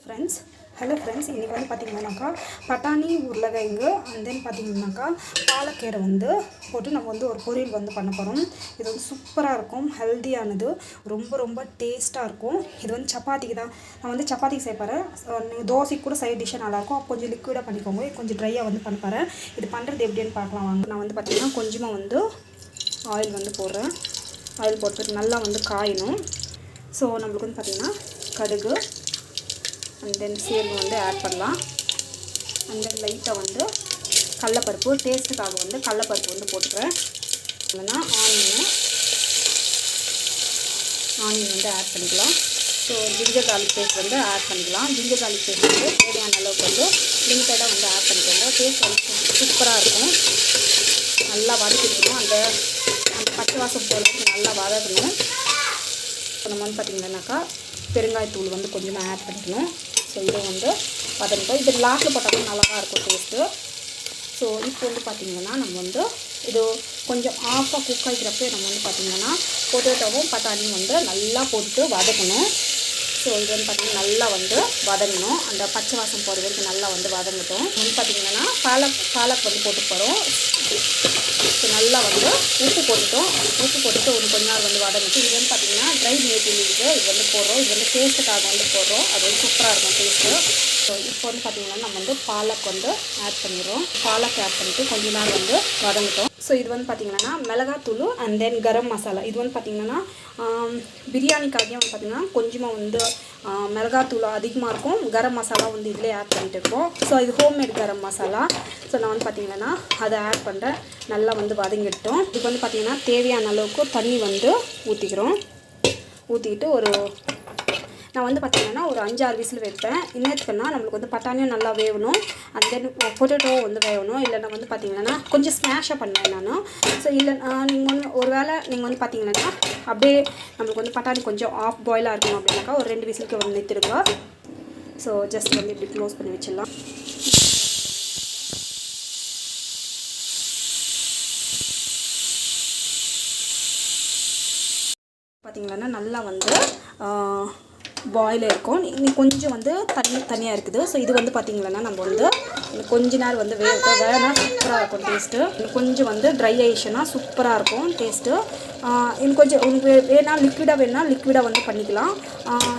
friends. Hello friends, இன்னைக்கு வந்து பாத்தீங்கன்னாக்கா பட்டாணி உருளைக்கிழங்கு and then பாத்தீங்கன்னாக்கா பாலக்கீரை வந்து போட்டு நம்ம வந்து ஒரு பொரியல் வந்து பண்ண போறோம். இது வந்து சூப்பரா இருக்கும், ஹெல்தியானது, ரொம்ப டேஸ்டா இருக்கும். இது வந்து சப்பாத்திக்கு தான் நான் வந்து சப்பாத்திக்கு செய்ய போறேன். நீங்க தோசைக்கு கூட சைடு டிஷ் நல்லா இருக்கும். கொஞ்சம் லிக்விடா பண்ணிக்கோங்க, கொஞ்சம் ட்ரையா வந்து பண்ண போறேன். இது பண்றது எப்படின்னு பார்க்கலாம் வாங்க. நான் வந்து பாத்தீங்கன்னா கொஞ்சமா வந்து ஆயில் வந்து போடுறேன். ஆயில் போட்டுட்டு நல்லா வந்து காயணும். ஸோ நம்மளுக்கு வந்து பாத்தீங்கன்னா கடுகு and then சீரகம் வந்து ஆட் பண்ணலாம். and then லைட்டாக வந்து கடலைப்பருப்பு, டேஸ்ட்டுக்காக வந்து கடலைப்பருப்பு வந்து போட்டுக்கிறேன். இல்லைன்னா ஆனியன் வந்து ஆட் பண்ணிக்கலாம். ஸோ ஜிஞ்சர் garlic பேஸ்ட் வந்து ஆட் பண்ணிக்கலாம். ஜிஞ்சர் garlic பேஸ்ட் வந்து தேவையான அளவுக்கு வந்து லிமிட்டடாக வந்து ஆட் பண்ணிக்கோங்க. டேஸ்ட் வந்து சூப்பராக இருக்கும். நல்லா வதக்கிக்கணும். அந்த பச்சை வாசம் போகிறதுக்கு நல்லா வதக்கணும். நம்ம வந்து பார்த்திங்கன்னாக்கா பெருங்காயத்தூள் வந்து கொஞ்சமாக ஆட் பண்ணிக்கணும். ஸோ இதை வந்து வதக்கிட்டோம். இது லாஸ்ட்டில் போட்டாலும் நல்லா தான் இருக்கும் டேஸ்ட்டு. ஸோ இப்போ வந்து பார்த்திங்கன்னா நம்ம வந்து இது கொஞ்சம் ஆஃபாக குக் ஆகிக்கிறப்ப நம்ம வந்து பார்த்திங்கன்னா பொட்டேட்டோவும் பட்டாணியும் வந்து நல்லா போட்டு வதக்கணும். ஸோ இது வந்து பார்த்திங்கன்னா நல்லா வந்து வதங்கணும். அந்த பச்சை வாசம் போகிற வரைக்கும் நல்லா வந்து வதங்கட்டும். வந்து பார்த்திங்கன்னா பாலக் வந்து போட்டு போகிறோம். ஸோ நல்லா வந்து உப்பு போட்டுட்டு ஒரு கொஞ்ச நாள் வந்து வதங்கிட்டு இது வந்து பார்த்திங்கன்னா ட்ரை மீட் இருக்குது. இது வந்து போடுறோம். இது வந்து டேஸ்ட்டுக்காக வந்து போடுறோம். அது வந்து சூப்பராக இருக்கும் டேஸ்ட்டு. ஸோ இப்போ வந்து பார்த்திங்கன்னா நம்ம வந்து பாலக் வந்து ஆட் பண்ணிடுறோம். பாலக் ஆட் பண்ணிவிட்டு கொஞ்ச நாள் வந்து வதங்கிட்டோம். ஸோ இது வந்து பார்த்திங்கன்னா மிளகாத்தூள் அண்ட் தென் கரம் மசாலா. இது வந்து பார்த்திங்கன்னா பிரியாணிக்காக வந்து பார்த்திங்கன்னா கொஞ்சமாக வந்து மிளகாத்தூள் அதிகமாக இருக்கும். கரம் மசாலா வந்து இதிலே ஆட் பண்ணிட்டு இருக்கோம். ஸோ இது ஹோம்மேட் கரம் மசாலா. ஸோ நான் வந்து பார்த்திங்கன்னா அதை ஆட் பண்ணுறேன். நல்லா வந்து வதங்கிட்டோம். இதுக்கு வந்து பார்த்திங்கன்னா தேவையான அளவுக்கு தண்ணி வந்து ஊற்றிக்கிட்டு நான் வந்து பார்த்திங்கன்னா ஒரு 5-6 விசில் வைப்பேன். இன்னத்துக்குன்னா நம்மளுக்கு வந்து பட்டாணியும் நல்லா வேகணும். அண்ட் தென் பொட்டேட்டோவும் வந்து வேகணும். இல்லைன்னா வந்து பார்த்திங்கன்னா கொஞ்சம் ஸ்மாஷாக பண்ணுவேன் நான். ஸோ இல்லை நீங்கள் வந்து ஒரு வேளை நீங்கள் வந்து பார்த்திங்கன்னா அப்படியே நம்மளுக்கு வந்து பட்டாணி கொஞ்சம் ஆஃப் பாயிலாக இருக்கணும் அப்படின்னாக்கா ஒரு 2 விசிலுக்கு வந்து நிறுத்திடுங்க. ஸோ ஜஸ்ட் வந்து இப்படி க்ளோஸ் பண்ணி வச்சிடலாம். பார்த்திங்கன்னா நல்லா வந்து பாயில் இருக்கும். இன்னும் கொஞ்சம் வந்து தனியாக இருக்குது. ஸோ இது வந்து பார்த்திங்கன்னா நம்ம வந்து கொஞ்ச நேரம் வந்து வேணா சூப்பராக இருக்கும் டேஸ்ட்டு. இன்னும் கொஞ்சம் வந்து ட்ரை ஆயிடுச்சுன்னா சூப்பராக இருக்கும் டேஸ்ட்டு. இன்னும் கொஞ்சம் உங்களுக்கு லிக்விடாக வந்து பண்ணிக்கலாம்.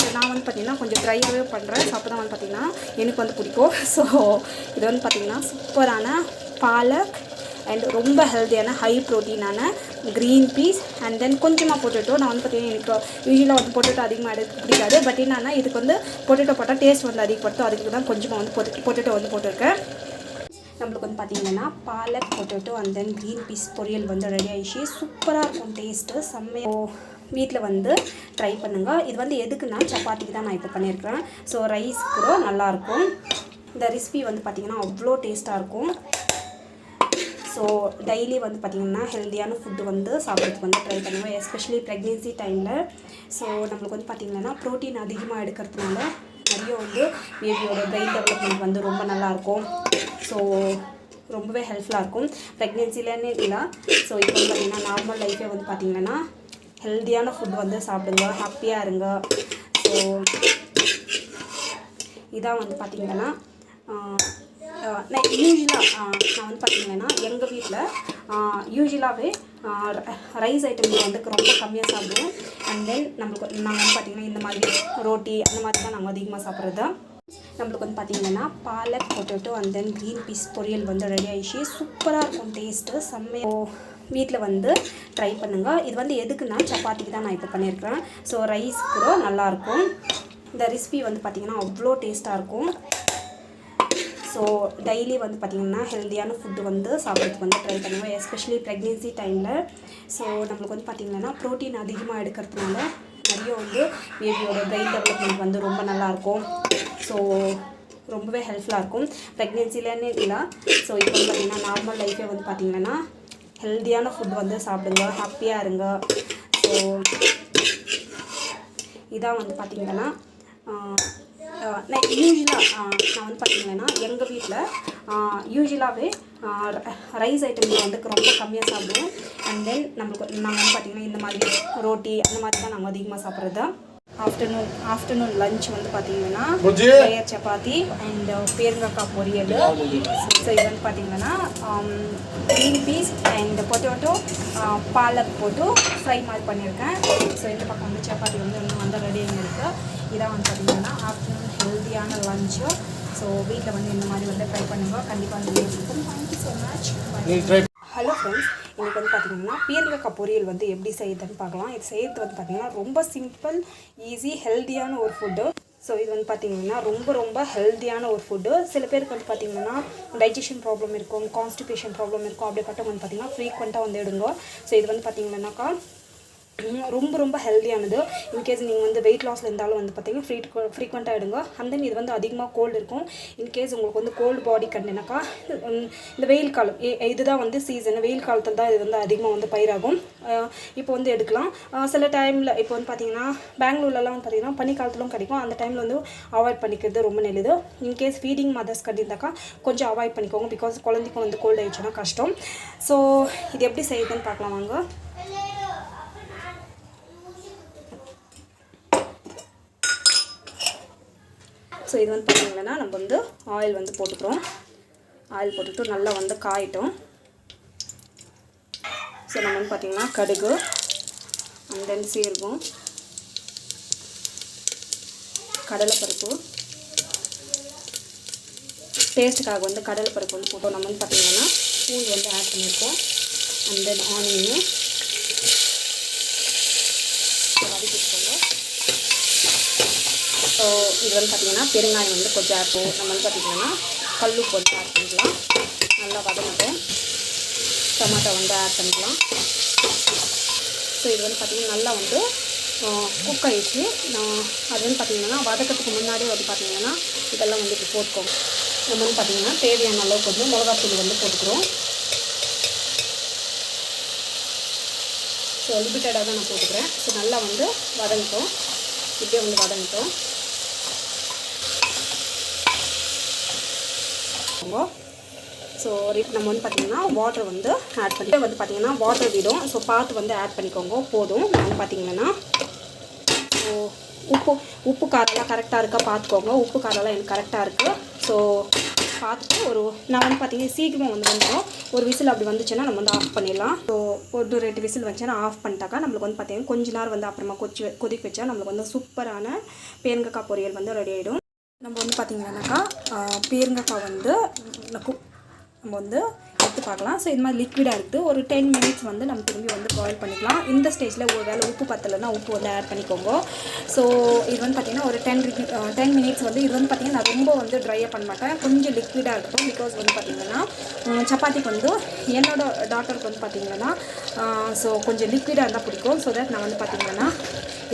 ஸோ நான் வந்து பார்த்திங்கன்னா கொஞ்சம் ட்ரையாகவே பண்ணுறேன். ஸோ அப்போ தான் வந்து பார்த்திங்கன்னா எனக்கு வந்து பிடிக்கும். ஸோ இது வந்து பார்த்திங்கன்னா சூப்பரான பாலக் அண்ட் ரொம்ப ஹெல்த்தியான ஹை ப்ரோட்டீனான க்ரீன் பீஸ் அண்ட் தென் கொஞ்சமாக பொட்டேட்டோ. நான் வந்து பார்த்திங்கன்னா எனக்கு யூஸ்வலாக வந்து பொட்டேட்டோ அதிகமாக எடுக்க பிடிக்காது. பட் என்னன்னா இதுக்கு வந்து பொட்டேட்டோ போட்டால் டேஸ்ட் வந்து அதிகப்படுத்தும். அதுக்கு தான் கொஞ்சமாக வந்து பொட்டேட்டோ வந்து போட்டிருக்கேன். நம்மளுக்கு வந்து பார்த்திங்கன்னா palak potato and then green peas poriyal வந்து ரெடி ஆகிடுச்சு. சூப்பராக இருக்கும் டேஸ்ட்டு, செம்மையாக. வீட்டில் வந்து ட்ரை பண்ணுங்கள். இது வந்து எதுக்குன்னா சப்பாத்திக்கு தான் நான் இப்போ பண்ணியிருக்கிறேன். ஸோ ரைஸ் கூட நல்லாயிருக்கும். இந்த ரெசிபி வந்து பார்த்திங்கன்னா அவ்வளோ டேஸ்ட்டாக இருக்கும். ஸோ டெய்லி வந்து பார்த்திங்கன்னா ஹெல்த்தியான ஃபுட்டு வந்து சாப்பிட்றதுக்கு வந்து ட்ரை பண்ணுவேன், எஸ்பெஷலி ப்ரெக்னென்சி டைமில். ஸோ நம்மளுக்கு வந்து பார்த்திங்கன்னா ப்ரோட்டீன் அதிகமாக எடுக்கிறதுனால நிறைய வந்து பேபியோட பிரெயின் டெவலப்மெண்ட் வந்து ரொம்ப நல்லாயிருக்கும். ஸோ ரொம்பவே ஹெல்ப்ஃபுல்லாக இருக்கும் ப்ரெக்னென்சிலன்னு இல்லை. ஸோ இப்போ வந்து பார்த்திங்கன்னா நார்மல் லைஃபே வந்து பார்த்திங்கன்னா ஹெல்த்தியான ஃபுட் வந்து சாப்பிடுங்க, ஹாப்பியாக இருங்க. ஸோ இதான் வந்து பார்த்திங்கன்னா நான் வந்து பார்த்திங்கன்னா எங்கள் வீட்டில் யூஸ்வலாகவே ரைஸ் ஐட்டம்ஸ் வந்து ரொம்ப கம்மியாக சாப்பிடுவோம். அண்ட் தென் நாங்கள் வந்து பார்த்திங்கன்னா இந்த மாதிரி ரோட்டி அந்த மாதிரி தான் நாங்கள் அதிகமாக சாப்பிட்றது. நம்மளுக்கு வந்து பார்த்திங்கன்னா palak potato and then green peas poriyal வந்து ரெடி ஆகிடுச்சு. சூப்பராக இருக்கும் டேஸ்ட்டு, செம்மையாக. வீட்டில் வந்து ட்ரை பண்ணுங்கள். இது வந்து எதுக்குன்னா சப்பாத்திக்கு தான் நான் இப்போ பண்ணியிருக்கிறேன். ஸோ ரைஸ் கூட நல்லாயிருக்கும். இந்த ரெசிபி வந்து பார்த்திங்கன்னா அவ்வளோ டேஸ்ட்டாக இருக்கும். ஸோ டெய்லி வந்து பார்த்திங்கன்னா ஹெல்த்தியான ஃபுட்டு வந்து சாப்பிட்றதுக்கு வந்து ட்ரை பண்ணுவேன், எஸ்பெஷலி ப்ரெக்னென்சி டைமில். ஸோ நம்மளுக்கு வந்து பார்த்திங்கன்னா ப்ரோட்டீன் அதிகமாக எடுக்கிறதுனால நிறைய வந்து பேபியோட பிரெயின் டெவலப்மெண்ட் வந்து ரொம்ப நல்லாயிருக்கும். ஸோ ரொம்பவே ஹெல்ப்ஃபுல்லாக இருக்கும் ப்ரெக்னென்சிலன்னு இல்லை. ஸோ இப்போ வந்து பார்த்திங்கன்னா நார்மல் லைஃபே வந்து பார்த்திங்கன்னா ஹெல்த்தியான ஃபுட் வந்து சாப்பிடுங்க, ஹாப்பியாக இருங்க. ஸோ இதான் வந்து பார்த்திங்கன்னா நான் வந்து பார்த்திங்கன்னா எங்கள் வீட்டில் யூஸ்வலாகவே ரைஸ் ஐட்டம்ஸ் வந்து ரொம்ப கம்மியாக சாப்பிடுவோம். அண்ட் தென் நாங்கள் வந்து பார்த்திங்கன்னா இந்த மாதிரி ரோட்டி அந்த மாதிரி தான் நாங்கள் அதிகமாக சாப்பிட்றது. ஆஃப்டர்நூன் லஞ்ச் வந்து பார்த்தீங்கன்னா லேயர் சப்பாத்தி அண்ட் பேருங்கக்காய் பொரியல். ஸோ இது வந்து பார்த்தீங்கன்னா green peas and potato palak போட்டு ஃப்ரை மாதிரி பண்ணியிருக்கேன். ஸோ இந்த பக்கம் வந்து சப்பாத்தி வந்து இன்னும் வந்து ரெடியாக இருக்குது. இதான் வந்து பார்த்தீங்கன்னா ஆஃப்டர்நூன் ஹெல்த்தியான லஞ்சு. ஸோ வீட்டில் வந்து இந்த மாதிரி வந்து ட்ரை பண்ணுங்க, கண்டிப்பாக வந்து இருக்கும். Thank you so much. Hello friends, இன்றைக்கி வந்து பார்த்திங்கன்னா பீர்க்கங்காய் பொரியல் வந்து எப்படி செய்யுதுன்னு பார்க்கலாம். இது செய்கிறது வந்து பார்த்திங்கன்னா ரொம்ப சிம்பிள், ஈஸி, ஹெல்த்தியான ஒரு ஃபுட்டு. ஸோ இது வந்து பார்த்திங்கன்னா ரொம்ப ஹெல்த்தியான ஒரு ஃபுட்டு. சில பேருக்கு வந்து பார்த்திங்கன்னா டைஜஷன் ப்ராப்ளம் இருக்கும், கான்ஸ்டிபேஷன் ப்ராப்ளம் இருக்கும். அப்படிப்பட்டவங்க வந்து பார்த்திங்கன்னா ஃப்ரீக்வெண்ட்டாக வந்து எடுங்க. ஸோ இது வந்து பார்த்திங்கன்னாக்கா ரொம்ப ஹெல்த்தியானது. இன்கேஸ் நீங்கள் வந்து வெயிட் லாஸில் இருந்தாலும் வந்து பார்த்திங்கன்னா ஃப்ரீக்வெண்ட்டாக எடுங்க. அண்ட் தென் இது வந்து அதிகமாக கோல்டு இருக்கும். இன்கேஸ் உங்களுக்கு வந்து கோல்டு பாடி கண்டினாக்கா இந்த வெயில் காலம் இதுதான் வந்து சீசன். வெயில் காலத்தில் தான் இது வந்து அதிகமாக வந்து பயிராகும். இப்போ வந்து எடுக்கலாம். சில டைமில் இப்போ வந்து பார்த்திங்கன்னா பெங்களூர்லலாம் வந்து பார்த்திங்கன்னா பனி காலத்திலும் கிடைக்கும். அந்த டைமில் வந்து அவாய்ட் பண்ணிக்கிறது ரொம்ப நல்லது. இன்கேஸ் ஃபீடிங் மதர்ஸ் கண்டிருந்தாக்கா கொஞ்சம் அவாய்ட் பண்ணிக்கோங்க. பிகாஸ் குழந்தைக்கும் வந்து கோல்டு ஆயிடுச்சுன்னா கஷ்டம். ஸோ இது எப்படி செய்யுதுன்னு பார்க்கலாம் வாங்க. ஸோ இது வந்து பார்த்திங்கன்னா நம்ம வந்து ஆயில் வந்து போட்டுக்கிறோம். ஆயில் போட்டுட்டு நல்லா வந்து காயிட்டோம். ஸோ நம்ம வந்து பார்த்திங்கன்னா கடுகு அண்ட் தென் சீரகம், கடலைப்பருப்பு, டேஸ்ட்டுக்காக வந்து கடலைப்பருப்பு வந்து போட்டோம். நம்ம வந்து பார்த்திங்கன்னா பூண்டு வந்து ஆட் பண்ணியிருக்கோம். அண்ட் தென் ஆனியனு வதக்கிட்டுக்கோங்க. ஸோ இது வந்து பார்த்திங்கன்னா பெருங்காயம் வந்து கொஞ்சம் ஆட் பண்ணுவோம். நம்ம வந்து பார்த்திங்கன்னா கல்லுப்பு கொஞ்சம் ஆட் பண்ணிக்கலாம். நல்லா வதங்கட்டும். டொமேட்டோ வந்து ஆட் பண்ணிக்கலாம். ஸோ இது வந்து பார்த்திங்கன்னா நல்லா வந்து குக் ஆகிடுச்சு. அது வந்து பார்த்திங்கன்னா வதக்கிறதுக்கு முன்னாடியே வந்து பார்த்திங்கன்னா இதெல்லாம் வந்து இப்போ போட்டுக்கோங்க. நம்ம வந்து பார்த்திங்கன்னா தேவையான அளவுக்கு வந்து மிளகாத்தூள் வந்து போட்டுக்கிறோம். ஸோ லிமிட்டடாக தான் நான் போட்டுக்கிறேன். ஸோ நல்லா வந்து வதங்கிட்டோம். இப்படியே வந்து வதங்கிட்டோம். ஸோ நம்ம வந்து பார்த்திங்கன்னா வாட்டர் வந்து ஆட் பண்ணி வந்து பார்த்திங்கன்னா வாட்டர் விடும். ஸோ பார்த்து வந்து ஆட் பண்ணிக்கோங்க போதும். வந்து பார்த்திங்கன்னா ஸோ உப்பு காரெல்லாம் கரெக்டாக இருக்கா பார்த்துக்கோங்க. உப்பு காரெல்லாம் எனக்கு கரெக்டாக இருக்குது. ஸோ பார்த்துட்டு நான் வந்து பார்த்திங்கன்னா சீக்கிரமாக வந்து வந்துடும். ஒரு விசில் அப்படி வந்துச்சுன்னா நம்ம வந்து ஆஃப் பண்ணிடலாம். ஸோ ஒரு 2 விசில் வந்துச்சுன்னா ஆஃப் பண்ணிட்டாக்கா நம்மளுக்கு வந்து பார்த்திங்கன்னா கொஞ்ச நேரம் வந்து அப்புறமா கொதிக்க வச்சா நம்மளுக்கு வந்து சூப்பரான பேருங்கக்காய் பொரியல் வந்து ரெடி ஆகிடும். நம்ம வந்து பார்த்திங்கன்னாக்கா பேருங்கக்காய் வந்து நம்ம வந்து எடுத்து பார்க்கலாம். ஸோ இது மாதிரி லிக்விடாக இருக்குது. ஒரு 10 மினிட்ஸ் வந்து நம்ம திரும்பி வந்து பாயில் பண்ணிக்கலாம். இந்த ஸ்டேஜில் ஒரு வேளை உப்பு பத்தலைன்னா உப்பு வந்து ஆட் பண்ணிக்கோங்க. ஸோ இது வந்து பார்த்திங்கன்னா ஒரு 10 மினிட்ஸ் வந்து இது வந்து பார்த்திங்கன்னா நான் ரொம்ப வந்து ட்ரையாக பண்ண மாட்டேன். கொஞ்சம் லிக்விடாக இருக்கும். பிகாஸ் வந்து பார்த்திங்கன்னா சப்பாத்திக்கு வந்து என்னோட டாட்டருக்கு வந்து பார்த்திங்கன்னா ஸோ கொஞ்சம் லிக்விடாக இருந்தால் பிடிக்கும். ஸோ தட் நான் வந்து பார்த்திங்கன்னா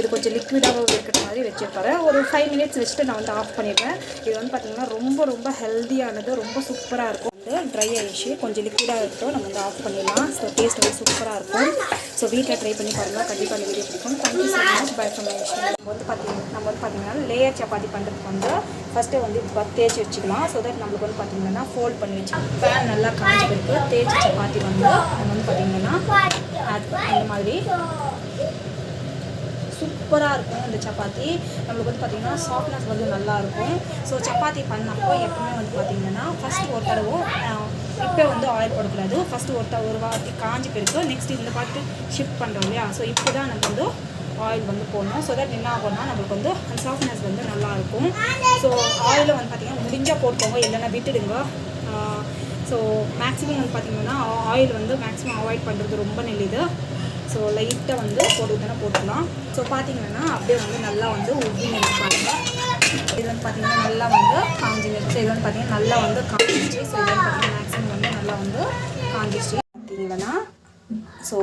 இது கொஞ்சம் லிக்விடாக இருக்கிற மாதிரி வச்சுருப்பாரு. ஒரு 5 மினிட்ஸ் வச்சுட்டு நான் வந்து ஆஃப் பண்ணிடுவேன். இது வந்து பார்த்திங்கன்னா ரொம்ப ஹெல்த்தியானது, ரொம்ப சூப்பராக இருக்கும். வந்து ட்ரை ஆகிடுச்சு, கொஞ்சம் லிக்விடாக இருக்கட்டும், நம்ம வந்து ஆஃப் பண்ணிடலாம். ஸோ டேஸ்ட் வந்து சூப்பராக இருக்கும். ஸோ வீட்டில் ட்ரை பண்ணி பாருங்கள், கண்டிப்பாக அந்த வீடியோ பிடிக்கும். Thank you so much. Bye from மைஷன். நம்ம வந்து பார்த்திங்கன்னா லேயர் சப்பாத்தி பண்ணுறதுக்கு வந்து ஃபஸ்ட்டு வந்து தேய்ச்சி வச்சுக்கலாம். ஸோ தட் நம்மளுக்கு வந்து பார்த்திங்கன்னா ஃபோல்ட் பண்ணி வச்சு பேன் நல்லா காஞ்சி இருக்குது. தேய்ச்சி சப்பாத்தி வந்து நம்ம வந்து பார்த்திங்கன்னா இந்த மாதிரி சூப்பராக இருக்கும். இந்த சப்பாத்தி நம்மளுக்கு வந்து பார்த்திங்கன்னா சாஃப்ட்னஸ் வந்து நல்லாயிருக்கும். ஸோ சப்பாத்தி பண்ணப்போ எப்பவுமே வந்து பார்த்திங்கன்னா ஃபஸ்ட்டு ஒரு தடவை இப்போ வந்து ஆயில் போடக்கூடாது. ஃபஸ்ட்டு ஒரு வாட்டி காஞ்சி போயிருக்கு. நெக்ஸ்ட் இந்த பார்த்து ஷிஃப்ட் பண்ணுறோம் இல்லையா. ஸோ இப்போ தான் நம்ம வந்து ஆயில் வந்து போடணும். ஸோ தட் என்ன ஆகும்னா நம்மளுக்கு வந்து அந்த சாஃப்ட்னஸ் வந்து நல்லாயிருக்கும். ஸோ ஆயிலை வந்து பார்த்திங்கன்னா முடிஞ்சால் போட்டுக்கோங்க, இல்லைன்னா விட்டுடுங்க. ஸோ மேக்ஸிமம் வந்து பார்த்திங்கன்னா ஆயில் வந்து மேக்ஸிமம் அவாய்ட் பண்ணுறது ரொம்ப நல்லது. ஸோ லைட்டாக வந்து போட்டுக்கலாம். ஸோ பார்த்திங்கன்னா அப்படியே வந்து நல்லா வந்து உப்பி நினைப்பாங்க. இது வந்து பார்த்திங்கன்னா நல்லா வந்து காஞ்சிடுச்சு. இது வந்து பார்த்திங்கன்னா நல்லா வந்து காஞ்சிடுச்சு. ஸோ இது வந்து பார்த்திங்கன்னா மேக்ஸிமம் வந்து நல்லா வந்து காஞ்சிடுச்சு பார்த்திங்கன்னா. ஸோ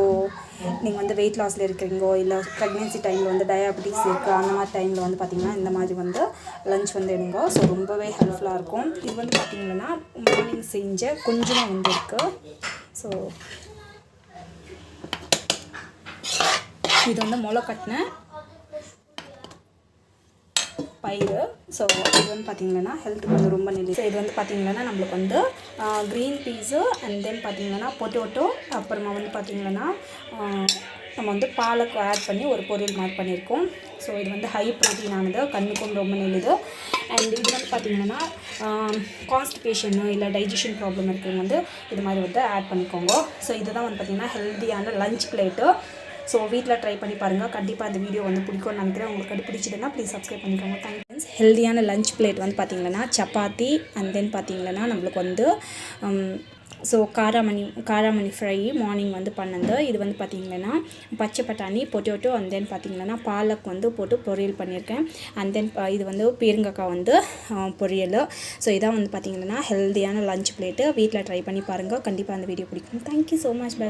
நீங்கள் வந்து வெயிட் லாஸில் இருக்கிறீங்கோ, இல்லை ப்ரெக்னென்சி டைமில் வந்து டயாபெட்டிஸ் இருக்குது, அந்த மாதிரி டைமில் வந்து பார்த்திங்கன்னா இந்த மாதிரி வந்து லஞ்ச் வந்து எடுங்க. ஸோ ரொம்பவே ஹெல்ப்ஃபுல்லாக இருக்கும். இது வந்து பார்த்திங்கன்னா மார்னிங் செஞ்ச கொஞ்சமாக வந்து இருக்குது. ஸோ இது வந்து முளை கட்டின பயிறு. ஸோ இது வந்து பார்த்திங்கன்னா ஹெல்த்துக்கு வந்து ரொம்ப நல்லது. ஸோ இது வந்து பார்த்திங்கன்னா நம்மளுக்கு வந்து க்ரீன் பீஸு அண்ட் தென் பார்த்திங்கன்னா பொட்டேட்டோ, அப்புறமா வந்து பார்த்திங்கன்னா நம்ம வந்து பாலக் ஆட் பண்ணி ஒரு பொரியல் மாதிரி பண்ணியிருக்கோம். ஸோ இது வந்து ஹை ப்ரோட்டீனானது, கண்ணுக்கும் ரொம்ப நல்லது. அண்ட் இது வந்து பார்த்திங்கன்னா கான்ஸ்டிபேஷன் இல்லை டைஜஷன் ப்ராப்ளம் இருக்கிறவங்க வந்து இது மாதிரி வந்து ஆட் பண்ணிக்கோங்க. ஸோ இதுதான் வந்து பார்த்திங்கன்னா ஹெல்த்தியான லஞ்ச் பிளேட்டு. ஸோ வீட்டில் ட்ரை பண்ணி பாருங்கள். கண்டிப்பாக அந்த வீடியோ வந்து பிடிக்கும்னு நினைக்கிறேன். உங்களுக்கு அது பிடிச்சதுன்னா ப்ளீஸ் சப்ஸ்கிரைப் பண்ணிக்கோங்க. Thank you. ஹெல்த்தியான லஞ்ச் பிளேட் வந்து பார்த்திங்கன்னா சப்பாத்தி அண்ட் தென் பார்த்திங்கன்னா நம்மளுக்கு வந்து ஸோ காராமணி ஃப்ரை மார்னிங் வந்து பண்ணது. இது வந்து பார்த்திங்கன்னா பச்சை பட்டாணி, பொட்டேட்டோ அண்ட் தென் பார்த்திங்கன்னா பாலக் வந்து போட்டு பொரியல் பண்ணியிருக்கேன். அண்ட் தென் இது வந்து பேருங்கக்காய் வந்து பொரியல். ஸோ இதான் வந்து பார்த்திங்கன்னா ஹெல்த்தியான லஞ்ச் பிளேட்டு. வீட்டில் ட்ரை பண்ணி பாருங்கள். கண்டிப்பாக அந்த வீடியோ பிடிக்கும். Thank you so much. பை.